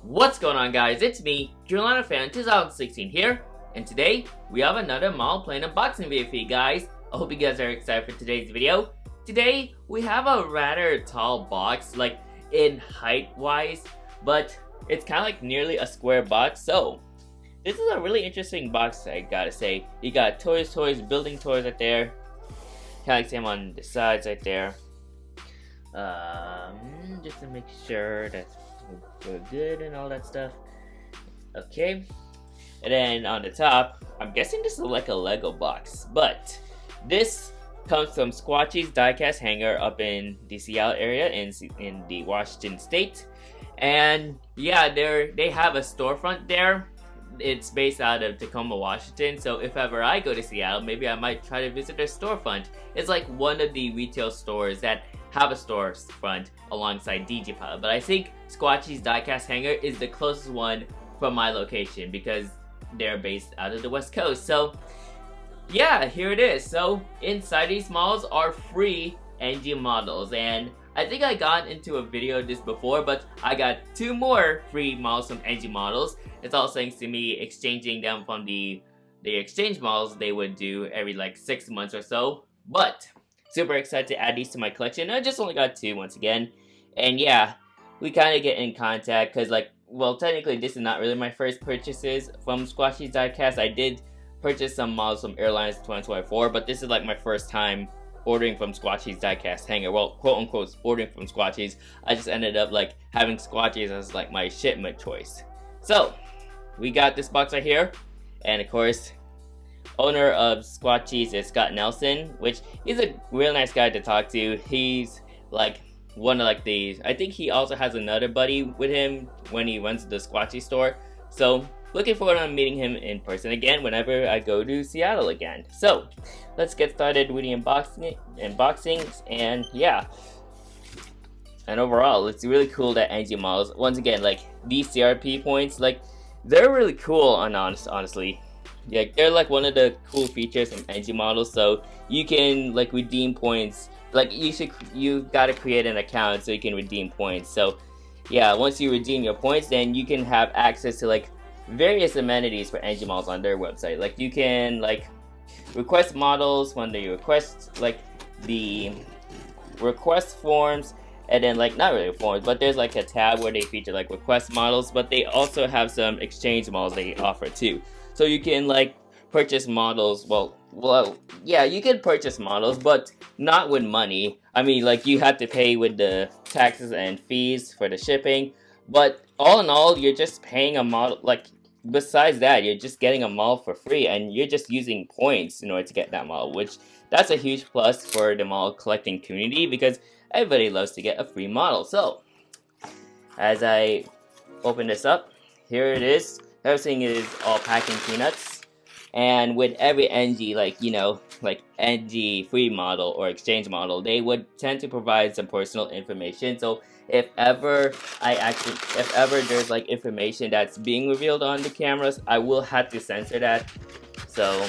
What's going on, guys? It's me, Carolina Fan 2016 here, and today we have another model plane unboxing video for you guys. I hope you guys are excited for today's video. Today we have a rather tall box, like in height wise, but it's kind of like nearly a square box. So this is a really interesting box, I gotta say. You got toys, building toys right there. Kind of like same on the sides right there. Just to make sure that we're good and all that stuff. Okay, and then on the top, I'm guessing this is like a Lego box, but this comes from Squatchy's diecast hangar up in the Seattle area in the Washington state. And yeah, they have a storefront there. It's based out of Tacoma, Washington, so if ever I go to Seattle, maybe I might try to visit their storefront. It's like one of the retail stores that have a storefront alongside DJ Pilot, but I think Squatchy's diecast hangar is the closest one from my location because they're based out of the West Coast. So yeah, here it is. So inside these models are free NG models, and I think I got into a video of this before, but I got 2 more free models from NG models. It's all thanks to me exchanging them from the exchange models they would do every like 6 months or so. But super excited to add these to my collection. I just only got 2 once again. And yeah, we kind of get in contact because, like, well, technically this is not really my first purchases from Squatchy's diecast. I did purchase some models from Airlines 2024, but this is like my first time ordering from Squatchy's diecast hangar. Well, quote unquote ordering from Squatchy's. I just ended up like having Squatchy's as like my shipment choice. So we got this box right here, and of course, owner of Squatchy's is Scott Nelson, which he's a real nice guy to talk to. He's like one of like the, I think he also has another buddy with him when he runs the Squatchy store. So looking forward to meeting him in person again whenever I go to Seattle again. So let's get started with the unboxings, and yeah. And overall, it's really cool that NG models, once again, like these CRP points, like they're really cool on honestly. Yeah, they're like one of the cool features from NG models, so you can like redeem points. Like you gotta create an account so you can redeem points. So yeah, once you redeem your points, then you can have access to like various amenities for NG models on their website. Like you can like request models when they request like the request forms, and then like not really forms, but there's like a tab where they feature like request models, but they also have some exchange models they offer too. So you can like purchase models. Well, yeah, you can purchase models, but not with money. I mean, like you have to pay with the taxes and fees for the shipping. But all in all, you're just paying a model. Like besides that, you're just getting a model for free, and you're just using points in order to get that model. Which that's a huge plus for the model collecting community because everybody loves to get a free model. So as I open this up, here it is. Everything is all packing peanuts. And with every NG, like, you know, like NG free model or exchange model, they would tend to provide some personal information. So if ever there's like information that's being revealed on the cameras, I will have to censor that. So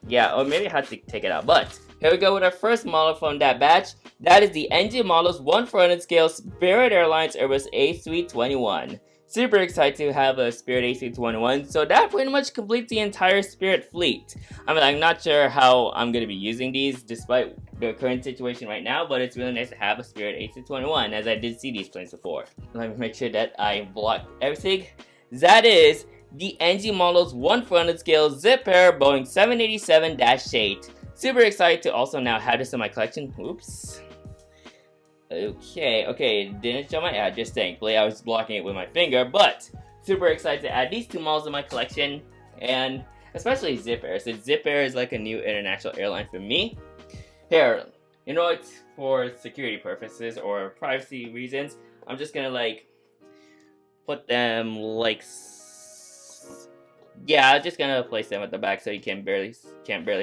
yeah, or maybe I have to take it out. But here we go with our first model from that batch. That is the NG Models 1/400 scale Spirit Airlines Airbus A321. Super excited to have a Spirit A321, so that pretty much completes the entire Spirit fleet. I mean, I'm not sure how I'm going to be using these despite the current situation right now, but it's really nice to have a Spirit A321, as I did see these planes before. Let me make sure that I block everything. That is the NG Models 1/400 scale Zipair Boeing 787-8. Super excited to also now have this in my collection. Oops. Okay, didn't show my address, thankfully. I was blocking it with my finger, but super excited to add these 2 models in my collection, and especially Zipair. So Zipair is like a new international airline for me. Here, you know what, for security purposes or privacy reasons, I'm just gonna like put them like, yeah, I'm just gonna place them at the back so you can't barely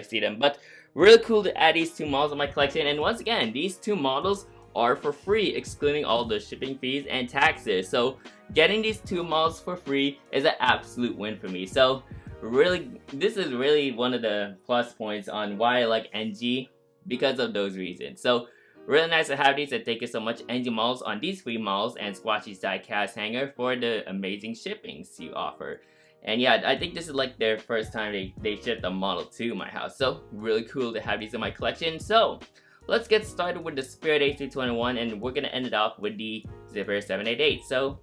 see them. But really cool to add these 2 models in my collection, and once again, these 2 models are for free, excluding all the shipping fees and taxes. So getting these 2 models for free is an absolute win for me. So really, this is really one of the plus points on why I like NG, because of those reasons. So Really nice to have these, and thank you so much NG Malls on these free malls and Squatchy's diecast hanger for the amazing shippings you offer. And yeah, I think this is like their first time they shipped a model to my house, so really cool to have these in my collection. So let's get started with the Spirit A321, and we're gonna end it off with the Zipair 788. So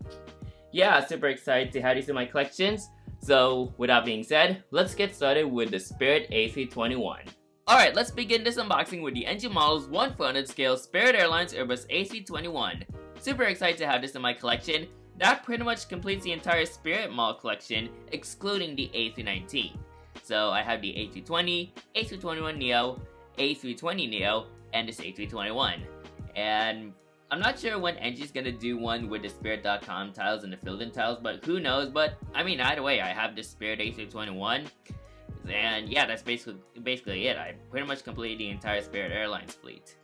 yeah, super excited to have these in my collections. So with that being said, let's get started with the Spirit A321. Alright, let's begin this unboxing with the engine model's 1/400 scale Spirit Airlines Airbus A321. Super excited to have this in my collection. That pretty much completes the entire Spirit model collection, excluding the A319. So I have the A320, A321neo, A320neo, and this A321. And I'm not sure when NG's gonna do one with the Spirit.com tiles and the filled-in tiles, but who knows. But I mean, either way, I have the Spirit A321. And yeah, that's basically it. I pretty much completed the entire Spirit Airlines fleet.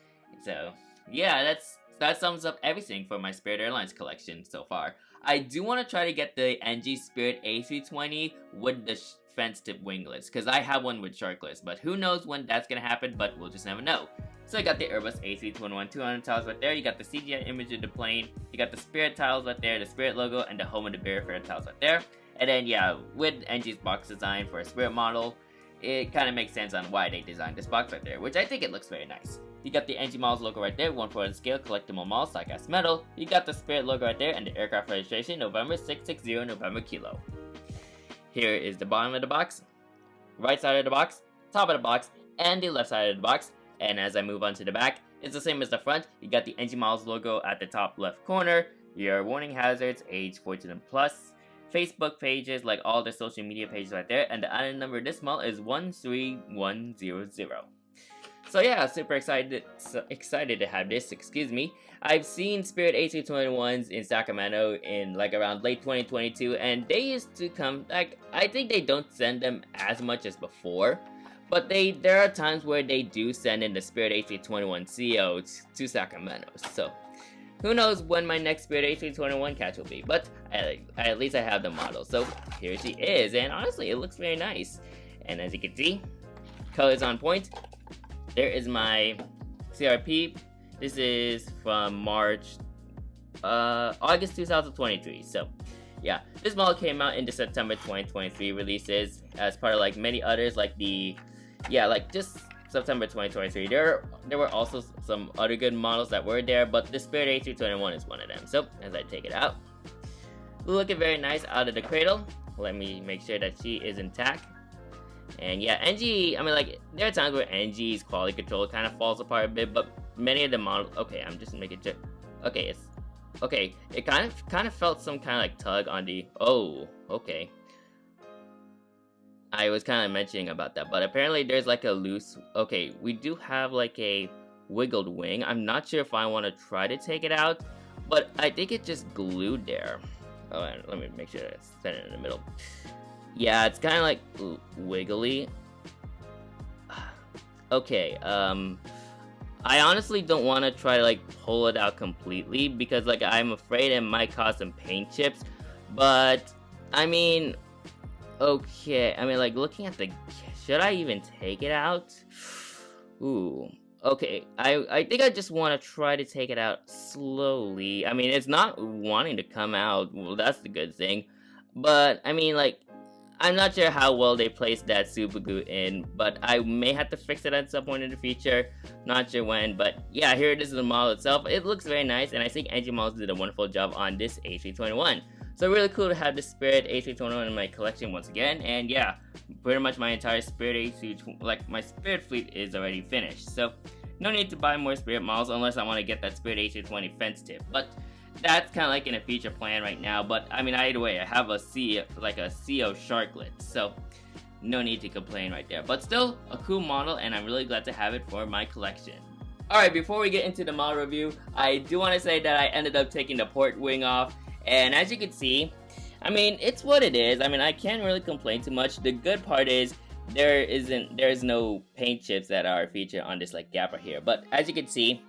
So yeah, that sums up everything for my Spirit Airlines collection so far. I do want to try to get the NG Spirit A320 with the fence tip winglets, because I have one with sharkless, but who knows when that's gonna happen, but we'll just never know. So I got the Airbus A321 200 tiles right there, you got the CGI image of the plane, you got the Spirit tiles right there, the Spirit logo, and the Home of the Bear Fair tiles right there. And then yeah, with NG's box design for a Spirit model, it kind of makes sense on why they designed this box right there, which I think it looks very nice. You got the NG Models logo right there, 1/4 scale, collectible model, diecast metal. You got the Spirit logo right there, and the aircraft registration, November 660 November Kilo. Here is the bottom of the box, right side of the box, top of the box, and the left side of the box. And as I move on to the back, it's the same as the front. You got the NG Models logo at the top left corner, your warning hazards, age 14 and plus, Facebook pages, like all the social media pages right there, and the item number of this model is 13100. So yeah, super excited to have this, excuse me. I've seen Spirit A321s in Sacramento in like around late 2022, and they used to come, like, I think they don't send them as much as before, but there are times where they do send in the Spirit A321 CO to Sacramento, so who knows when my next Spirit A321 catch will be, but at least I have the model. So here she is, and honestly, it looks very nice. And as you can see, colors on point. There is my CRP. This is from August 2023. So yeah, this model came out in the September 2023 releases as part of like many others, like just September 2023. There were also some other good models that were there, but the Spirit A321 is one of them. So as I take it out, looking very nice out of the cradle. Let me make sure that she is intact. And yeah, NG, I mean, like, there are times where NG's quality control kind of falls apart a bit, but many of the models, okay, I'm just making sure. Okay, it kind of felt some kind of like tug on the, oh, okay. I was kind of mentioning about that, but apparently there's like a loose, okay, we do have like a wiggled wing. I'm not sure if I want to try to take it out, but I think it just glued there. Oh, let me make sure it's set it in the middle. Yeah, it's kind of like wiggly. Okay, I honestly don't want to try to like pull it out completely, because like I'm afraid it might cause some paint chips, but I mean, okay, I mean, like, looking at the, should I even take it out? Ooh, okay, I think I just want to try to take it out slowly. I mean, it's not wanting to come out, well, that's the good thing, but I mean, like, I'm not sure how well they placed that super glue in, but I may have to fix it at some point in the future. Not sure when, but yeah, here it is in the model itself. It looks very nice, and I think NG Models did a wonderful job on this A321. So really cool to have the Spirit A321 in my collection once again, and yeah, pretty much my entire Spirit A321, like my Spirit fleet is already finished. So no need to buy more Spirit models unless I want to get that Spirit A320 fence tip, but that's kind of like in a future plan right now. But I mean, either way, I have a CO sharklet, so no need to complain right there. But still a cool model, and I'm really glad to have it for my collection. Alright, before we get into the model review, I do want to say that I ended up taking the port wing off, and as you can see, I mean, it's what it is. I mean, I can't really complain too much. The good part is there's no paint chips that are featured on this like gap right here. But as you can see,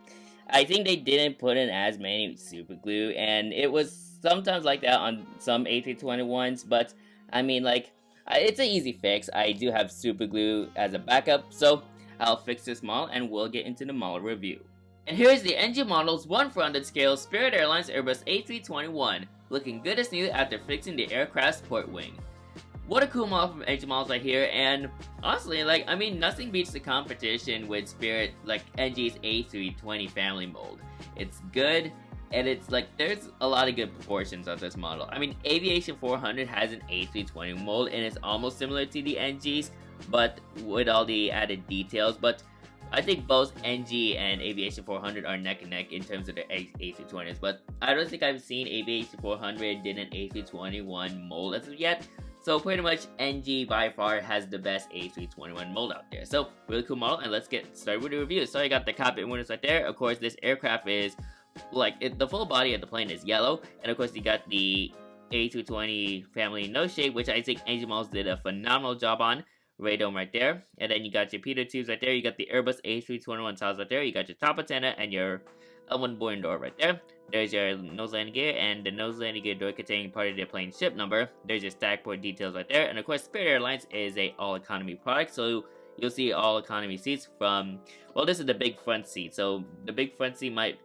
I think they didn't put in as many super glue, and it was sometimes like that on some A321s, but I mean, like, it's an easy fix. I do have super glue as a backup, so I'll fix this model and we'll get into the model review. And here's the engine models 1/400 scale Spirit Airlines Airbus A321, looking good as new after fixing the aircraft's port wing. What a cool model from engine models right here, and honestly, I mean, nothing beats the competition with Spirit, NG's A320 family mold. It's good, and it's there's a lot of good proportions of this model. I mean, Aviation 400 has an A320 mold, and it's almost similar to the NG's, but with all the added details, but I think both NG and Aviation 400 are neck and neck in terms of their A320s, but I don't think I've seen Aviation 400 did an A321 mold as of yet. So pretty much NG by far has the best A321 mold out there. So really cool model, and let's get started with the review. So you got the cockpit windows right there. Of course, this aircraft is the full body of the plane is yellow, and of course you got the A320 family nose shape, which I think Engine Models did a phenomenal job on. Radome right there, and then you got your pitot tubes right there. You got the Airbus A321 tiles right there. You got your top antenna and your L1 boarding door right there. There's your nose landing gear and the nose landing gear door containing part of the plane ship number. There's your stack port details right there, and of course Spirit Airlines is a all economy product, so you'll see all economy seats from, well, this is the big front seat, so the big front seat might,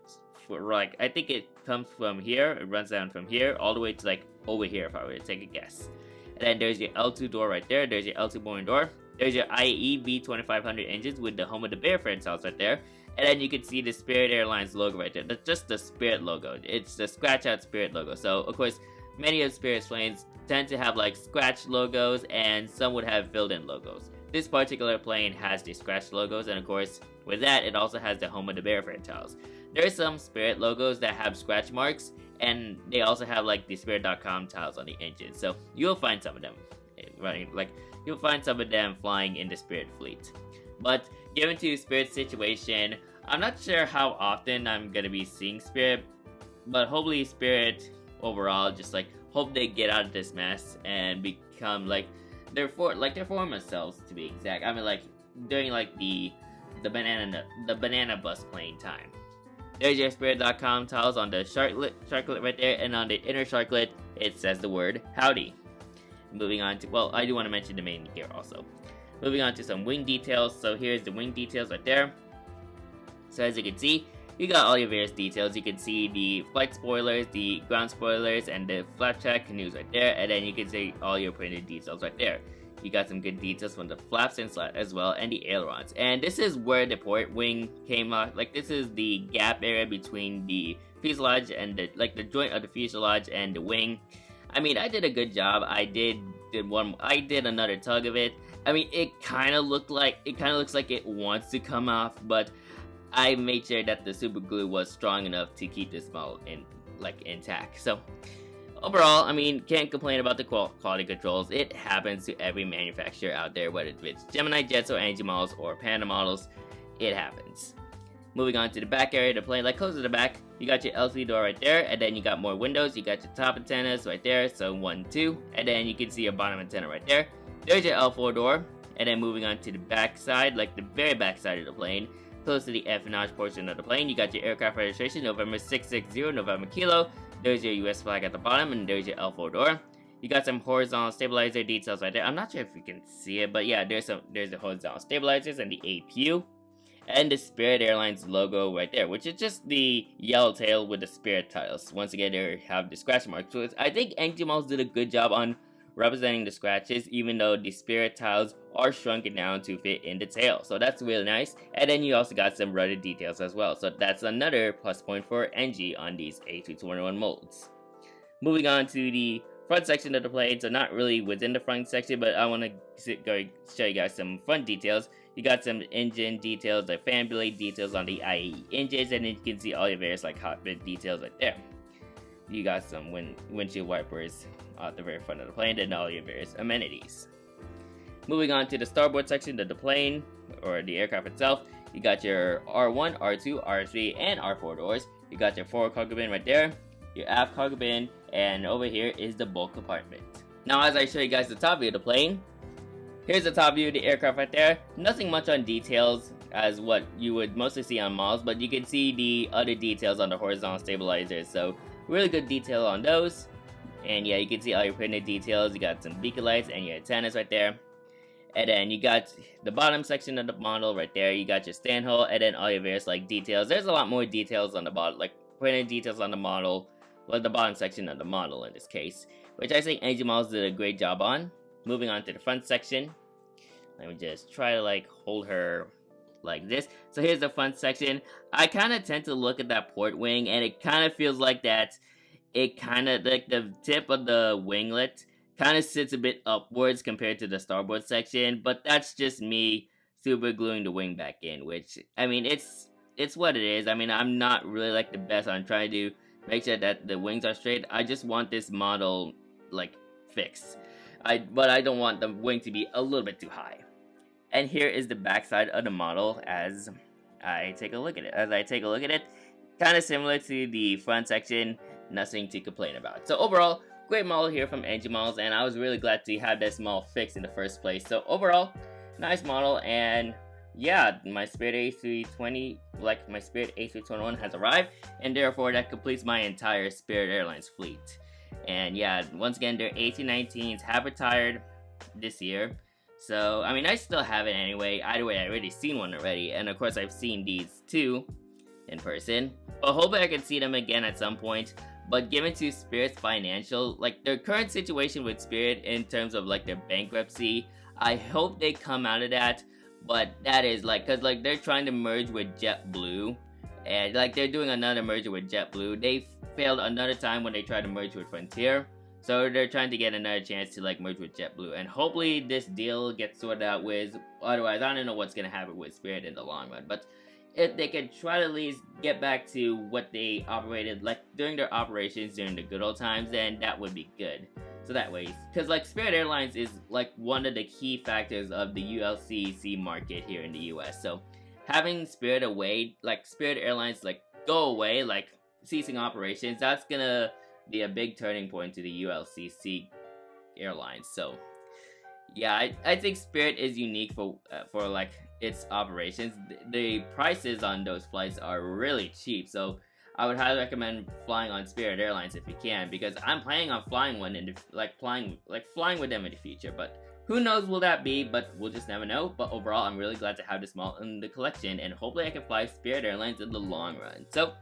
I think it comes from here, it runs down from here all the way to over here if I were to take a guess. And then there's your L2 door right there. There's your L2 boarding door. There's your IAE V2500 engines with the home of the Zipair franchise right there. And then you can see the Spirit Airlines logo right there. That's just the Spirit logo. It's the scratch out Spirit logo. So of course, many of Spirit's planes tend to have scratch logos, and some would have filled in logos. This particular plane has the scratch logos, and of course, with that, it also has the home of the Zipair franchise. There are some Spirit logos that have scratch marks, and they also have the Spirit.com tiles on the engine, so you'll find some of them, right? You'll find some of them flying in the Spirit fleet. But given to Spirit's situation, I'm not sure how often I'm gonna be seeing Spirit, but hopefully Spirit overall just hope they get out of this mess and become their former selves, to be exact. I mean during the banana bus plane time. There's your Spirit.com tiles on the sharklet right there, and on the inner sharklet, it says the word howdy. Moving on to, well, I do want to mention the main gear also. Moving on to some wing details. So here's the wing details right there. So as you can see, you got all your various details. You can see the flight spoilers, the ground spoilers, and the flap track canoes right there, and then you can see all your printed details right there. You got some good details from the flaps and slat as well, and the ailerons. And this is where the port wing came off. This is the gap area between the fuselage and the joint of the fuselage and the wing. I mean, I did a good job. I did another tug of it. I mean, it kind of looks like it wants to come off, but I made sure that the super glue was strong enough to keep this model intact. So overall, I mean, can't complain about the quality controls. It happens to every manufacturer out there, whether it's Gemini jets or NG models or Panda models, it happens. Moving on to the back area of the plane, close to the back, you got your LCD door right there, and then you got more windows. You got your top antennas right there, so 1, 2, and then you can see your bottom antenna right there. There's your L4 door, and then moving on to the back side, the very back side of the plane, close to the empennage portion of the plane, you got your aircraft registration, November 660, November Kilo. There's your US flag at the bottom, and there's your L4 door. You got some horizontal stabilizer details right there. I'm not sure if you can see it, but yeah, there's the horizontal stabilizers and the APU. And the Spirit Airlines logo right there, which is just the yellow tail with the Spirit tiles. Once again, they have the scratch marks. So I think NG Models did a good job on representing the scratches, even though the Spirit tiles are shrunken down to fit in the tail. So that's really nice. And then you also got some rudder details as well. So that's another plus point for NG on these A321 molds. Moving on to the front section of the plane. So not really within the front section, but I want to go show you guys some front details. You got some engine details, fan blade details on the IAE engines, and then you can see all your various cockpit details right there. You got some windshield wipers at the very front of the plane, and all your various amenities. Moving on to the starboard section of the plane, or the aircraft itself, you got your R1, R2, R3, and R4 doors. You got your forward cargo bin right there, your aft cargo bin, and over here is the bulk compartment. Now as I show you guys the top view of the plane, here's the top view of the aircraft right there. Nothing much on details as what you would mostly see on models, but you can see the other details on the horizontal stabilizers, so really good detail on those. And yeah, you can see all your printed details. You got some beacon lights and your antennas right there. And then you got the bottom section of the model right there. You got your stand hole, and then all your various like details. There's a lot more details on the bottom, like printed details on the model, like the bottom section of the model in this case, which I think Angel Models did a great job on. Moving on to the front section. Let me just try to like hold her like this. So here's the front section. I kind of tend to look at that port wing, and it kind of feels like that. It kind of like the tip of the winglet kind of sits a bit upwards compared to the starboard section, but that's just me super gluing the wing back in, which, I mean, it's what it is. I mean, I'm not really like the best on trying to make sure that the wings are straight. I just want this model like fixed. But I don't want the wing to be a little bit too high. And here is the backside of the model as I take a look at it. Kind of similar to the front section, nothing to complain about. So overall, great model here from Angel Models, and I was really glad to have this model fixed in the first place. So overall, nice model, and yeah, my Spirit A320, like my Spirit A321 has arrived, and therefore that completes my entire Spirit Airlines fleet. And yeah, once again, their A319s have retired this year. So, I mean, I still have it anyway. Either way, I already seen one already, and of course I've seen these two in person. But hopefully I can see them again at some point. But given to Spirit's financial, like their current situation with Spirit in terms of like their bankruptcy, I hope they come out of that. But that is like, cause like they're trying to merge with JetBlue, and like they're doing another merger with JetBlue. They failed another time when they tried to merge with Frontier, so they're trying to get another chance to like merge with JetBlue. And hopefully this deal gets sorted out with. Otherwise, I don't know what's gonna happen with Spirit in the long run, but if they could try to at least get back to what they operated like during their operations during the good old times, then that would be good. So that way, because like Spirit Airlines is like one of the key factors of the ULCC market here in the US. So having Spirit away, like Spirit Airlines like go away, like ceasing operations, that's gonna be a big turning point to the ULCC airlines. So yeah, I think Spirit is unique for like its operations. The prices on those flights are really cheap, so I would highly recommend flying on Spirit Airlines if you can, because I'm planning on flying one in the, flying with them in the future. But who knows will that be? But we'll just never know. But overall, I'm really glad to have this model in the collection, and hopefully I can fly Spirit Airlines in the long run. So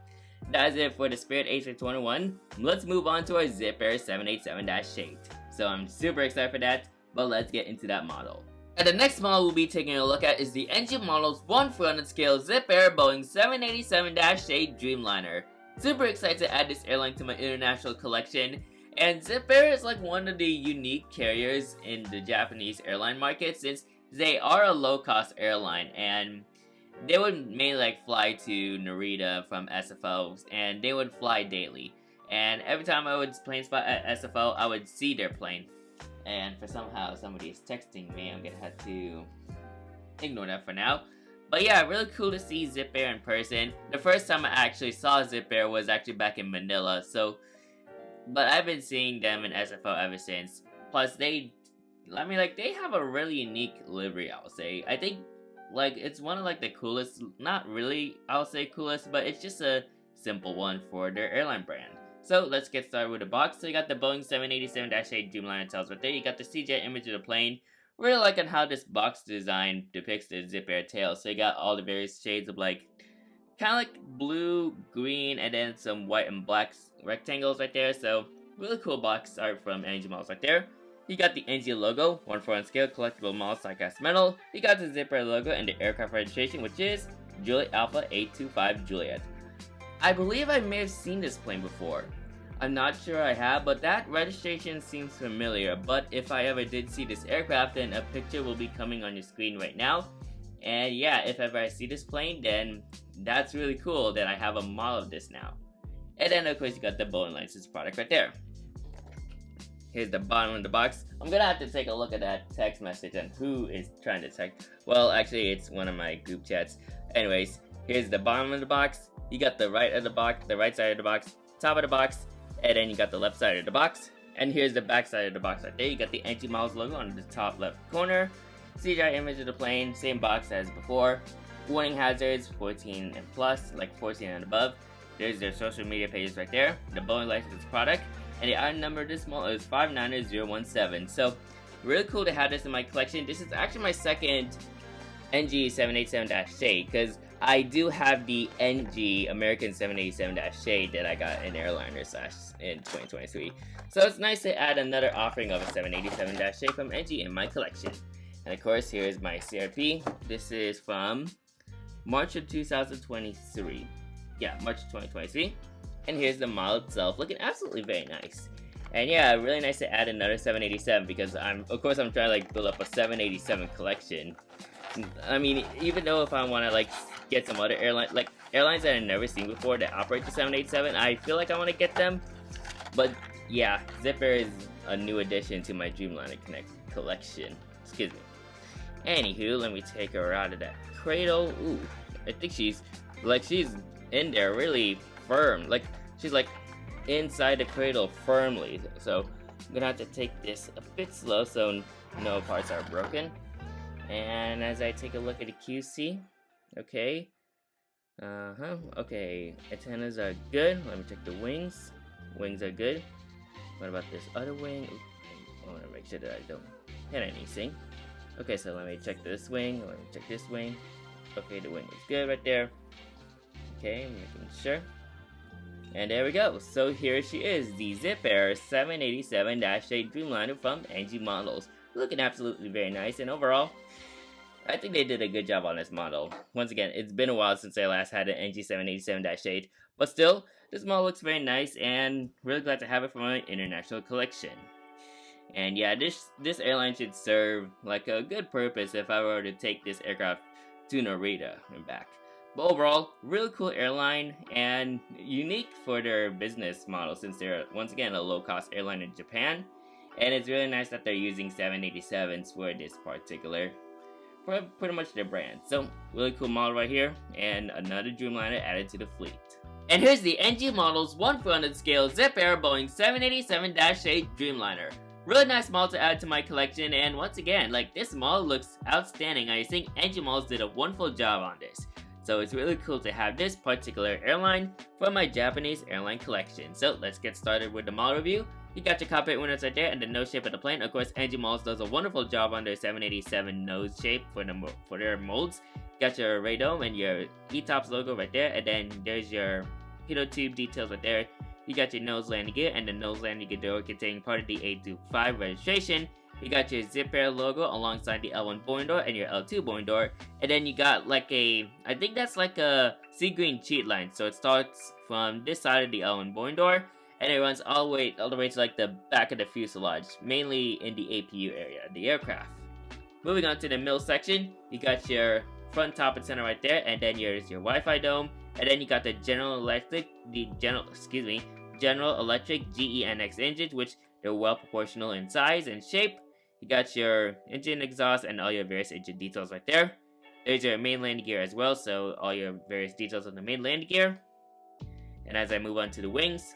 that's it for the Spirit A321. Let's move on to our Zipair 787-8. So I'm super excited for that. But let's get into that model. And the next model we'll be taking a look at is the Engine Models 1/400 scale Zipair Boeing 787-8 Dreamliner. Super excited to add this airline to my international collection. And Zipair is like one of the unique carriers in the Japanese airline market, since they are a low-cost airline, and they would mainly like fly to Narita from SFO, and they would fly daily. And every time I would plane spot at SFO, I would see their plane. And for somehow somebody is texting me, I'm gonna have to ignore that for now. But yeah, really cool to see Zipair in person. The first time I actually saw Zipair was actually back in Manila, so but I've been seeing them in SFO ever since. Plus they have a really unique livery, I'll say. I think like it's one of like the coolest, not really I'll say coolest, but it's just a simple one for their airline brand. So let's get started with the box. So you got the Boeing 787-8 Dreamliner tails right there. You got the CGI image of the plane. Really liking how this box design depicts the Zipair tail. So you got all the various shades of like, kind of like blue, green, and then some white and black rectangles right there. So really cool box art from Angel Models right there. You got the NG logo, 1/4 scale collectible model die-cast metal. You got the Zipair logo and the aircraft registration, which is Juliet Alpha 825 Juliet. I believe I may have seen this plane before. I'm not sure I have, but that registration seems familiar. But if I ever did see this aircraft, then a picture will be coming on your screen right now. And yeah, if ever I see this plane, then that's really cool that I have a model of this now. And then of course you got the Boeing licensed product right there. Here's the bottom of the box. I'm gonna have to take a look at that text message and who is trying to text. Well, actually it's one of my group chats. Anyways, here's the bottom of the box. You got the right of the box, the right side of the box, top of the box, and then you got the left side of the box. And here's the back side of the box right there. You got the NG Models logo on the top left corner. CGI image of the plane, same box as before. Warning hazards, 14 and plus, like 14 and above. There's their social media pages right there. The Boeing licensed product. And the item number of this model is 59017. So really cool to have this in my collection. This is actually my second NG 787-8 because I do have the NG American 787-8 that I got in Airliner Slash in 2023. So it's nice to add another offering of a 787-8 from NG in my collection. And of course, here's my CRP. This is from March of 2023. Yeah, March of 2023. And here's the model itself, looking absolutely very nice. And yeah, really nice to add another 787 because I'm trying to like build up a 787 collection. I mean, even though if I want to like get some other airlines that I've never seen before that operate the 787, I feel like I want to get them. But yeah, Zipair is a new addition to my Dreamliner Connect collection. Excuse me. Anywho, let me take her out of that cradle. Ooh, I think she's in there really firm. Like she's like inside the cradle firmly. So I'm gonna have to take this a bit slow so no parts are broken. And as I take a look at the QC, okay, okay, antennas are good. Let me check the wings. Wings are good. What about this other wing? Ooh, I want to make sure that I don't hit anything. Okay, so let me check this wing. Let me check this wing. Okay, the wing is good right there. Okay, making sure. And there we go. So here she is, the Zipair 787-8 Dreamliner from NG Models. Looking absolutely very nice, and overall, I think they did a good job on this model. Once again, it's been a while since I last had an NG 787-8, but still, this model looks very nice, and really glad to have it for my international collection. And yeah, this airline should serve like a good purpose if I were to take this aircraft to Narita and back. But overall, really cool airline and unique for their business model since they're once again a low-cost airline in Japan. And it's really nice that they're using 787s for this particular, for pretty much their brand. So, really cool model right here, and another Dreamliner added to the fleet. And here's the NG Models 1/400 scale Zipair Boeing 787-8 Dreamliner. Really nice model to add to my collection, and once again, like this model looks outstanding. I think NG Models did a wonderful job on this. So it's really cool to have this particular airline for my Japanese airline collection. So let's get started with the model review. You got your cockpit windows right there and the nose shape of the plane. Of course, NG Models does a wonderful job on their 787 nose shape for their molds. You got your radome and your ETOPS logo right there, and then there's your pitot tube details right there. You got your nose landing gear and the nose landing gear door containing part of the A25 registration. You got your Zipair logo alongside the L1 boarding door and your L2 boarding door. And then you got like I think that's like a sea green cheat line. So it starts from this side of the L1 boarding door and it runs all the way to like the back of the fuselage, mainly in the APU area of the aircraft. Moving on to the middle section, you got your front, top, and center right there, and then here's your Wi-Fi dome, and then you got the General Electric GENX engines, which they're well proportional in size and shape. You got your engine exhaust and all your various engine details right there. There's your main landing gear as well, so all your various details on the main landing gear. And as I move on to the wings,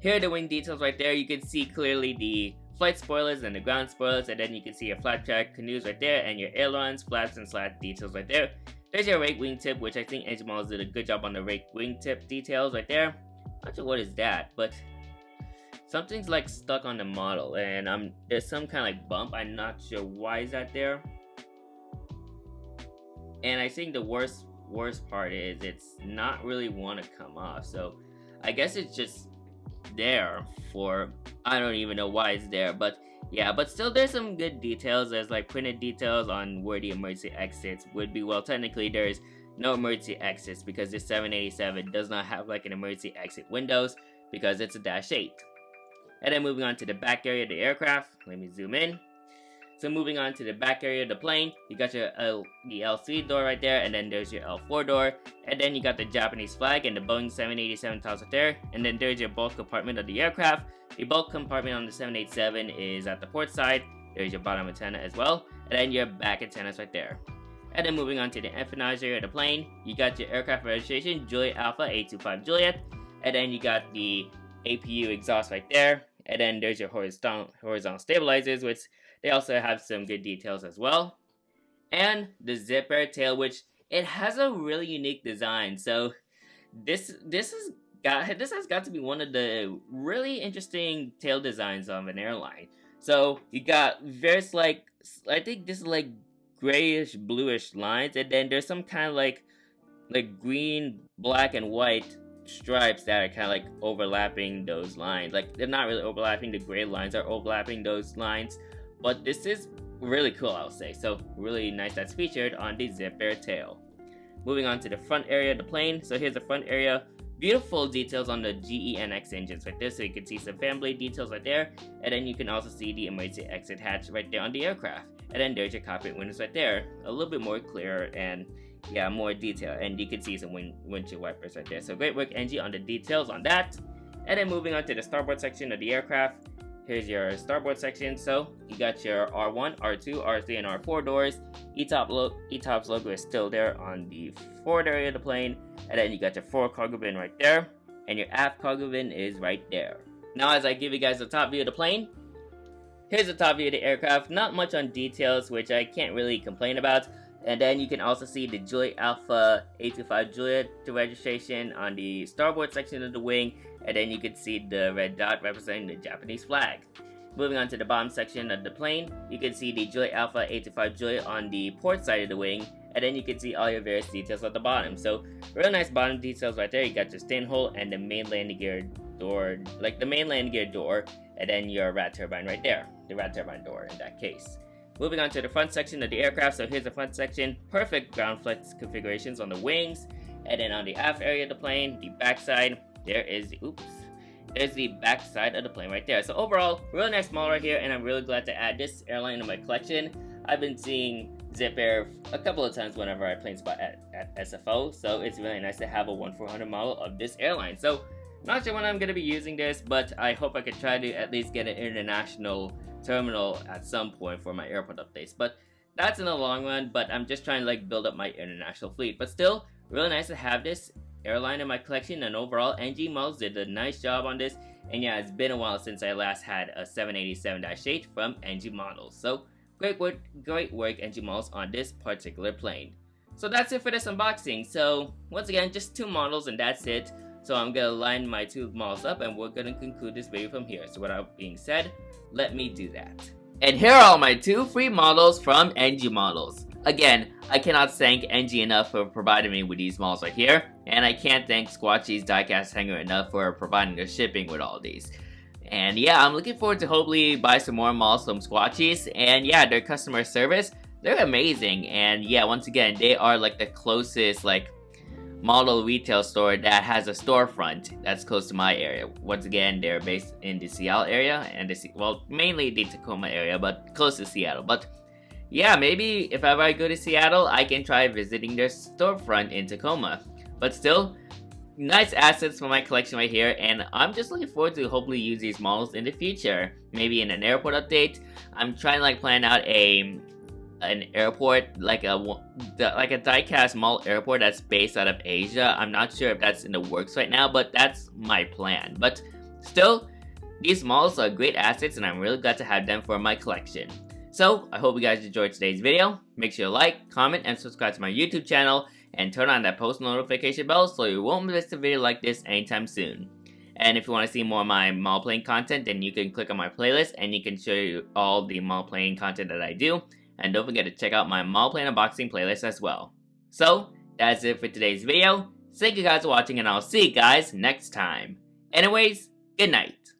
here are the wing details right there. You can see clearly the flight spoilers and the ground spoilers, and then you can see your flat track canoes right there, and your ailerons, flaps, and slat details right there. There's your rake wingtip, which I think NG Models did a good job on the rake wingtip details right there. Not sure what is that, but something's like stuck on the model, and there's some kind of like bump. I'm not sure why is that there. And I think the worst part is it's not really want to come off. So I guess it's just there for, I don't even know why it's there, but yeah, but still there's some good details. There's like printed details on where the emergency exits would be. Well, technically there's no emergency exits because this 787 does not have like an emergency exit windows because it's a -8. And then moving on to the back area of the aircraft, let me zoom in. So moving on to the back area of the plane, you got your the L3 door right there, and then there's your L4 door, and then you got the Japanese flag and the Boeing 787 tiles right there, and then there's your bulk compartment of the aircraft. The bulk compartment on the 787 is at the port side. There's your bottom antenna as well, and then your back antennas right there. And then moving on to the empennage area of the plane, you got your aircraft registration, Juliet Alpha 825 Juliet, and then you got the APU exhaust right there, and then there's your horizontal stabilizers, which they also have some good details as well. And the Zipair tail, which it has a really unique design. So this has got to be one of the really interesting tail designs of an airline. So you got various like I think this is like grayish bluish lines, and then there's some kind of like green, black, and white stripes that are kind of like overlapping those lines. Like they're not really overlapping, the gray lines are overlapping those lines. But this is really cool, I'll say. So really nice that's featured on the Zipair tail. Moving on to the front area of the plane. So here's the front area. Beautiful details on the GENX engines right there. So you can see some fan blade details right there. And then you can also see the emergency exit hatch right there on the aircraft. And then there's your cockpit windows right there. A little bit more clear and yeah, more detail. And you can see some windshield wipers right there. So great work, NG, on the details on that. And then moving on to the starboard section of the aircraft. Here's your starboard section. So you got your R1, R2, R3, and R4 doors. ETOPS logo is still there on the forward area of the plane. And then you got your forward cargo bin right there. And your aft cargo bin is right there. Now as I give you guys the top view of the plane, here's the top view of the aircraft. Not much on details, which I can't really complain about. And then you can also see the Juliet Alpha 825 Juliet registration on the starboard section of the wing. And then you can see the red dot representing the Japanese flag. Moving on to the bottom section of the plane, you can see the Juliet Alpha 825 Juliet on the port side of the wing. And then you can see all your various details at the bottom. So real nice bottom details right there. You got your stain hole and the main landing gear door, like the main landing gear door. And then your rat turbine right there, the rat turbine door in that case. Moving on to the front section of the aircraft. So here's the front section. Perfect ground flex configurations on the wings. And then on the aft area of the plane, the backside, there's the back side of the plane right there. So overall, really nice model right here, and I'm really glad to add this airline to my collection. I've been seeing Zipair a couple of times whenever I plane spot at SFO, so it's really nice to have a 1/400 model of this airline. So not sure when I'm going to be using this, but I hope I could try to at least get an international terminal at some point for my airport updates. But that's in the long run, but I'm just trying to like build up my international fleet. But still, really nice to have this airline in my collection, and overall NG Models did a nice job on this. And yeah, it's been a while since I last had a 787-8 from NG Models. So great work NG Models on this particular plane. So that's it for this unboxing. So once again, just 2 models and that's it. So I'm gonna line my 2 models up and we're gonna conclude this video from here. So without being said, let me do that. And here are all my 2 free models from NG Models. Again, I cannot thank NG enough for providing me with these models right here, and I can't thank Squatchy's Diecast Hanger enough for providing the shipping with all these. And yeah, I'm looking forward to hopefully buy some more models from Squatchy's, and yeah, their customer service, they're amazing. And yeah, once again, they are like the closest like model retail store that has a storefront that's close to my area. Once again, they're based in the Seattle area, and mainly the Tacoma area, but close to Seattle. But yeah, maybe if ever I go to Seattle, I can try visiting their storefront in Tacoma. But still, nice assets for my collection right here, and I'm just looking forward to hopefully use these models in the future. Maybe in an airport update. I'm trying to like plan out an airport, like a diecast model airport that's based out of Asia. I'm not sure if that's in the works right now, but that's my plan. But still, these models are great assets, and I'm really glad to have them for my collection. So, I hope you guys enjoyed today's video. Make sure to like, comment, and subscribe to my YouTube channel, and turn on that post notification bell so you won't miss a video like this anytime soon. And if you want to see more of my model plane content, then you can click on my playlist, and you can show you all the model plane content that I do. And don't forget to check out my model plane unboxing playlist as well. So, that's it for today's video. Thank you guys for watching, and I'll see you guys next time. Anyways, good night.